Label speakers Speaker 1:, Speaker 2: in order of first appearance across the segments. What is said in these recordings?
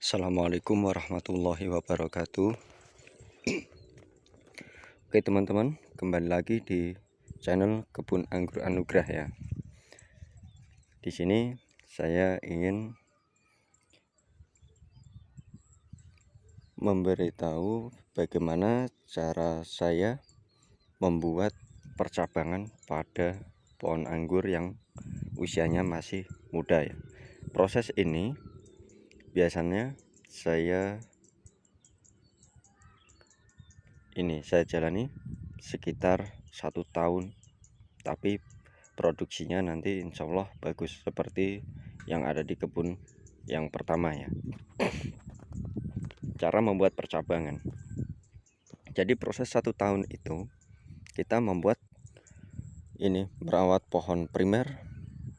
Speaker 1: Assalamualaikum warahmatullahi wabarakatuh. Oke teman-teman, kembali lagi di channel Kebun Anggur Anugrah ya. Di sini saya ingin memberitahu bagaimana cara saya membuat percabangan pada pohon anggur yang usianya masih muda ya. Proses ini biasanya saya jalani sekitar 1 tahun, tapi produksinya nanti insya Allah bagus seperti yang ada di kebun yang pertama ya. Cara membuat percabangan, jadi proses 1 tahun itu kita membuat merawat pohon primer,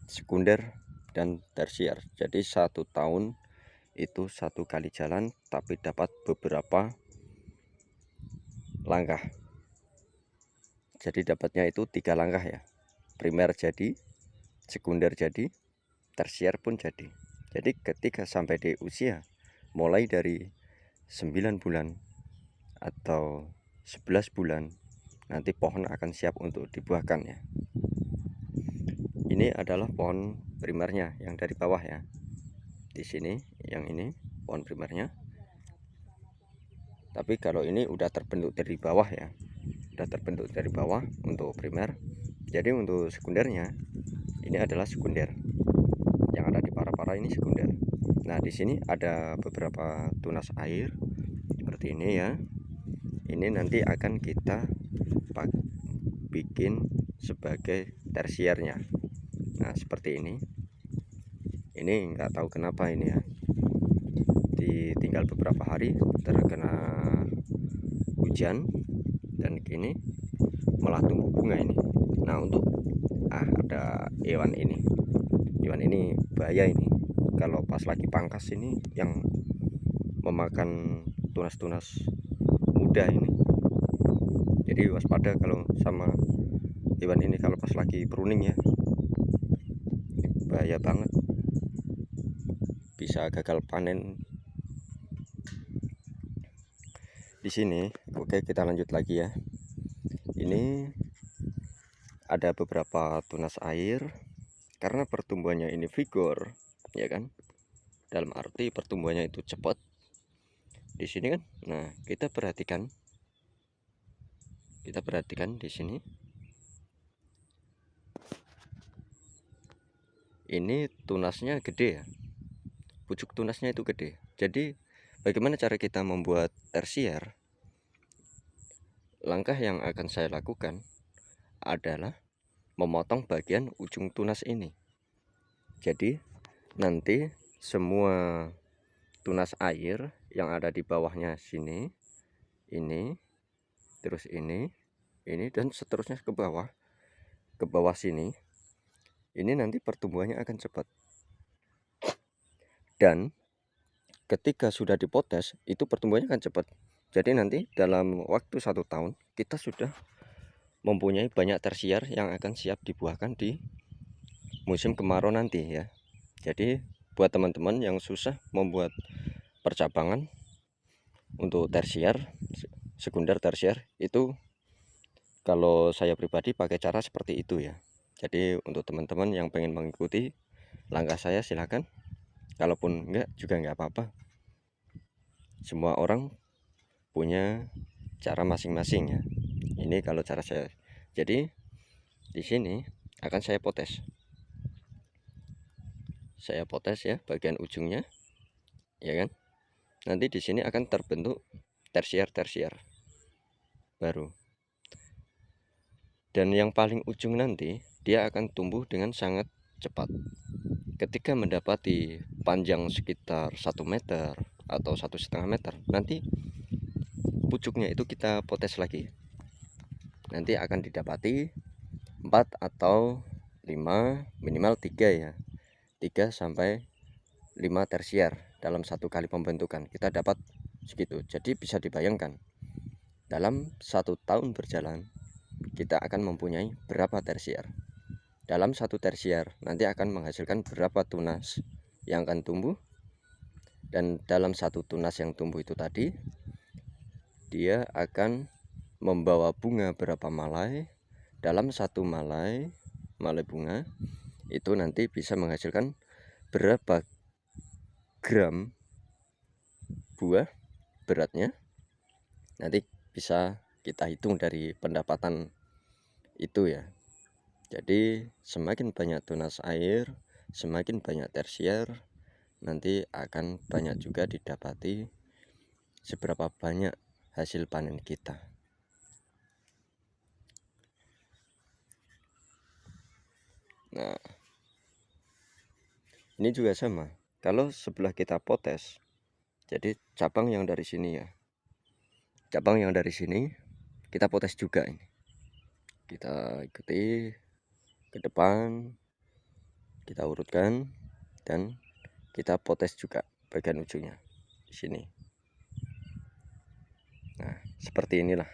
Speaker 1: sekunder, dan tersier. Jadi 1 tahun itu 1 kali jalan, tapi dapat beberapa langkah. Jadi dapatnya itu 3 langkah ya. Primer jadi, sekunder jadi, tersier pun jadi. Jadi ketika sampai di usia mulai dari 9 bulan atau 11 bulan, nanti pohon akan siap untuk dibuahkan ya. Ini adalah pohon primernya yang dari bawah ya. Di sini yang ini pohon primernya. Tapi kalau ini udah terbentuk dari bawah ya. Udah terbentuk dari bawah untuk primer. Jadi untuk sekundernya ini adalah sekunder. Yang ada di para-para ini sekunder. Nah, di sini ada beberapa tunas air seperti ini ya. Ini nanti akan kita bikin sebagai tersiernya. Nah, seperti ini. Ini nggak tahu kenapa ini ya. Ditinggal beberapa hari terkena hujan dan kini malah tumbuh bunga ini. Nah, untuk ada hewan ini bahaya ini. Kalau pas lagi pangkas ini yang memakan tunas-tunas muda ini. Jadi waspada kalau sama hewan ini kalau pas lagi pruning ya. Ini bahaya banget. Bisa gagal panen. Di sini, oke, kita lanjut lagi ya. Ini ada beberapa tunas air karena pertumbuhannya ini vigor, ya kan? Dalam arti pertumbuhannya itu cepat. Di sini kan, nah kita perhatikan di sini. Ini tunasnya gede ya, pucuk tunasnya itu gede. Jadi bagaimana cara kita membuat tersier? Langkah yang akan saya lakukan adalah memotong bagian ujung tunas ini. Jadi nanti semua tunas air yang ada di bawahnya sini, ini, terus ini dan seterusnya ke bawah sini. Ini nanti pertumbuhannya akan cepat. Dan ketika sudah dipotes, itu pertumbuhannya akan cepat. Jadi nanti dalam waktu 1 tahun kita sudah mempunyai banyak tersier yang akan siap dibuahkan di musim kemarau nanti ya. Jadi buat teman-teman yang susah membuat percabangan untuk tersier, sekunder, tersier, itu kalau saya pribadi pakai cara seperti itu ya. Jadi untuk teman-teman yang pengen mengikuti langkah saya silahkan. Kalaupun enggak juga enggak apa-apa. Semua orang punya cara masing-masing ya. Ini kalau cara saya. Jadi di sini akan saya potes. Saya potes ya bagian ujungnya. Ya kan? Nanti di sini akan terbentuk tersier baru. Dan yang paling ujung nanti dia akan tumbuh dengan sangat cepat. Ketika mendapati panjang sekitar 1 meter atau 1,5 meter, nanti pucuknya itu kita potes lagi. Nanti akan didapati 4 atau 5, minimal 3 ya. 3 sampai 5 tersier dalam 1 kali pembentukan. Kita dapat segitu. Jadi bisa dibayangkan dalam 1 tahun berjalan kita akan mempunyai berapa tersier. Dalam 1 tersier nanti akan menghasilkan berapa tunas yang akan tumbuh. Dan dalam satu tunas yang tumbuh itu tadi, dia akan membawa bunga berapa malai. Dalam satu malai bunga itu nanti bisa menghasilkan berapa gram buah beratnya. Nanti bisa kita hitung dari pendapatan itu ya. Jadi semakin banyak tunas air, semakin banyak tersier, nanti akan banyak juga didapati seberapa banyak hasil panen kita. Nah, ini juga sama. Kalau sebelah kita potes, jadi cabang yang dari sini ya, cabang yang dari sini kita potes juga ini. Kita ikuti ke depan, kita urutkan, dan kita potes juga bagian ujungnya di sini. Nah, seperti inilah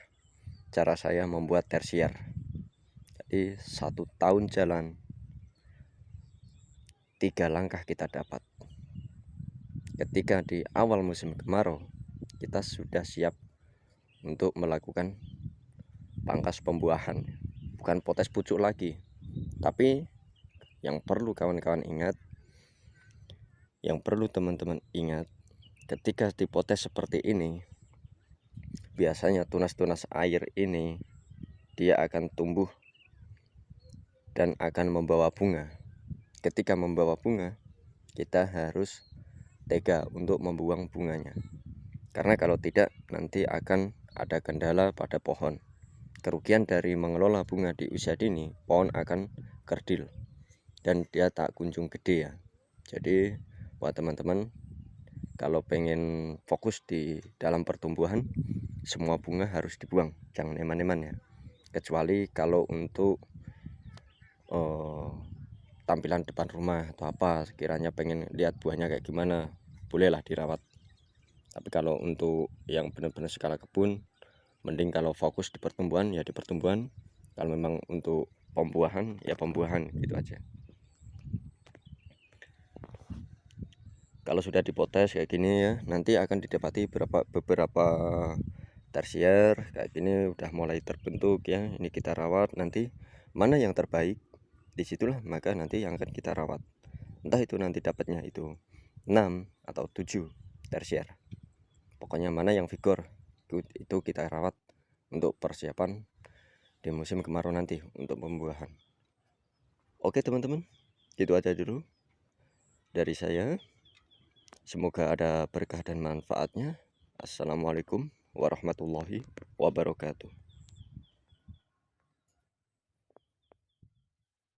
Speaker 1: cara saya membuat tersier. Jadi 1 tahun jalan, 3 langkah kita dapat. Ketika di awal musim kemarau, kita sudah siap untuk melakukan pangkas pembuahan, bukan potes pucuk lagi. Tapi yang perlu kawan-kawan ingat, yang perlu teman-teman ingat, ketika dipotes seperti ini, biasanya tunas-tunas air ini dia akan tumbuh dan akan membawa bunga. Ketika membawa bunga, kita harus tega untuk membuang bunganya. Karena kalau tidak, nanti akan ada kendala pada pohon. Kerugian dari mengelola bunga di usia dini, pohon akan kerdil dan dia tak kunjung gede ya. Jadi buat teman-teman, kalau pengen fokus di dalam pertumbuhan, semua bunga harus dibuang, jangan eman-eman ya. Kecuali kalau untuk tampilan depan rumah atau apa, sekiranya pengen lihat buahnya kayak gimana, bolehlah dirawat. Tapi kalau untuk yang benar-benar skala kebun, mending kalau fokus di pertumbuhan ya di pertumbuhan. Kalau memang untuk pembuahan ya pembuahan, gitu aja. Kalau sudah dipotes kayak gini ya, nanti akan didapati beberapa tersier kayak gini udah mulai terbentuk ya. Ini kita rawat, nanti mana yang terbaik, disitulah maka nanti yang akan kita rawat. Entah itu nanti dapatnya itu 6 atau 7 tersier, pokoknya mana yang vigor itu kita rawat untuk persiapan di musim kemarau nanti untuk pembuahan. Oke teman-teman, itu aja dulu dari saya. Semoga ada berkah dan manfaatnya. Assalamualaikum warahmatullahi wabarakatuh.